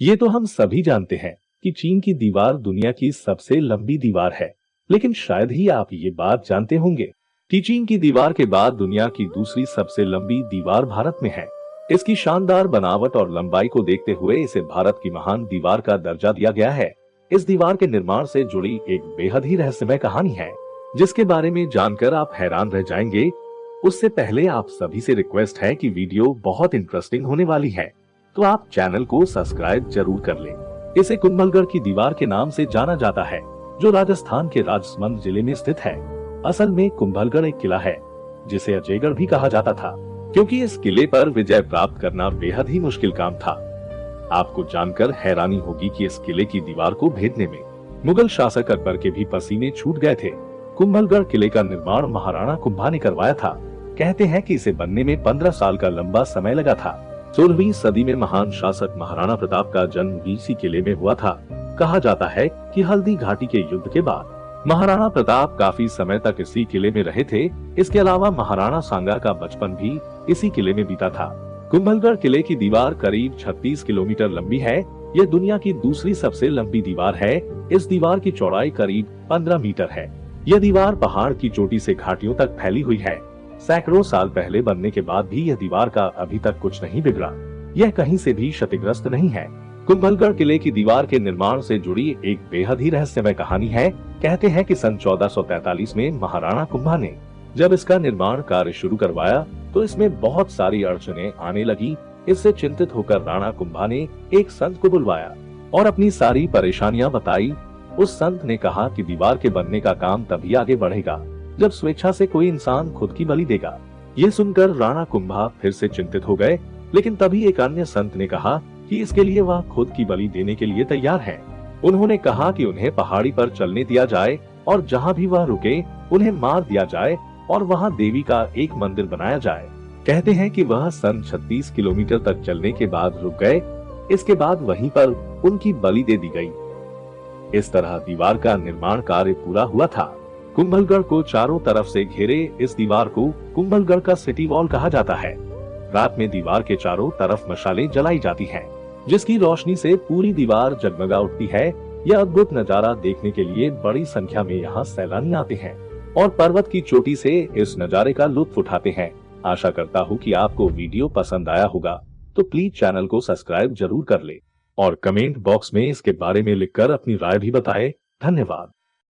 ये तो हम सभी जानते हैं कि चीन की दीवार दुनिया की सबसे लंबी दीवार है, लेकिन शायद ही आप ये बात जानते होंगे कि चीन की दीवार के बाद दुनिया की दूसरी सबसे लंबी दीवार भारत में है। इसकी शानदार बनावट और लंबाई को देखते हुए इसे भारत की महान दीवार का दर्जा दिया गया है। इस दीवार के निर्माण से जुड़ी एक बेहद ही रहस्यमय कहानी है, जिसके बारे में जानकर आप हैरान रह जाएंगे। उससे पहले आप सभी से रिक्वेस्ट है कि वीडियो बहुत इंटरेस्टिंग होने वाली है, तो आप चैनल को सब्सक्राइब जरूर कर लें। इसे कुंभलगढ़ की दीवार के नाम से जाना जाता है, जो राजस्थान के राजसमंद जिले में स्थित है। असल में कुंभलगढ़ एक किला है, जिसे अजयगढ़ भी कहा जाता था, क्योंकि इस किले पर विजय प्राप्त करना बेहद ही मुश्किल काम था। आपको जानकर हैरानी होगी कि इस किले की दीवार को भेदने में मुगल शासक अकबर के भी पसीने छूट गए थे। कुंभलगढ़ किले का निर्माण महाराणा कुंभा ने करवाया था। कहते हैं कि इसे बनने में 15 साल का लंबा समय लगा था। 16वीं सदी में महान शासक महाराणा प्रताप का जन्म भी इसी किले में हुआ था। कहा जाता है कि हल्दी घाटी के युद्ध के बाद महाराणा प्रताप काफी समय तक इसी किले में रहे थे। इसके अलावा महाराणा सांगा का बचपन भी इसी किले में बीता था। कुंभलगढ़ किले की दीवार करीब 36 किलोमीटर लंबी है। यह दुनिया की दूसरी सबसे लंबी दीवार है। इस दीवार की चौड़ाई करीब 15 मीटर है। यह दीवार पहाड़ की चोटी से घाटियों तक फैली हुई है। सैकड़ों साल पहले बनने के बाद भी यह दीवार का अभी तक कुछ नहीं बिगड़ा। यह कहीं से भी क्षतिग्रस्त नहीं है। कुंभलगढ़ किले की दीवार के निर्माण से जुड़ी एक बेहद ही रहस्यमय कहानी है। कहते हैं कि सन 1443 में महाराणा कुंभा ने जब इसका निर्माण कार्य शुरू करवाया तो इसमें बहुत सारी अड़चनें आने लगी। इससे चिंतित होकर राणा कुंभा ने एक संत को बुलवाया और अपनी सारी परेशानियां बताई। उस संत ने कहा कि दीवार के बनने का काम तभी आगे बढ़ेगा जब स्वेच्छा से कोई इंसान खुद की बलि देगा। ये सुनकर राणा कुंभा फिर से चिंतित हो गए, लेकिन तभी एक अन्य संत ने कहा कि इसके लिए वह खुद की बलि देने के लिए तैयार है। उन्होंने कहा कि उन्हें पहाड़ी पर चलने दिया जाए और जहाँ भी वह रुके उन्हें मार दिया जाए और वहाँ देवी का एक मंदिर बनाया जाए। कहते हैं कि वह सन 36 किलोमीटर तक चलने के बाद रुक गए। इसके बाद वहीं पर उनकी बलि दे दी गई। इस तरह दीवार का निर्माण कार्य पूरा हुआ था। कुंभलगढ़ को चारों तरफ से घेरे इस दीवार को कुंभलगढ़ का सिटी वॉल कहा जाता है। रात में दीवार के चारों तरफ मशालें जलाई जाती हैं, जिसकी रोशनी से पूरी दीवार जगमगा उठती है। यह अद्भुत नजारा देखने के लिए बड़ी संख्या में यहाँ सैलानी आते हैं और पर्वत की चोटी से इस नजारे का लुत्फ उठाते हैं। आशा करता हूँ कि आपको वीडियो पसंद आया होगा, तो प्लीज चैनल को सब्सक्राइब जरूर कर ले और कमेंट बॉक्स में इसके बारे में लिखकर अपनी राय भी बताएं। धन्यवाद।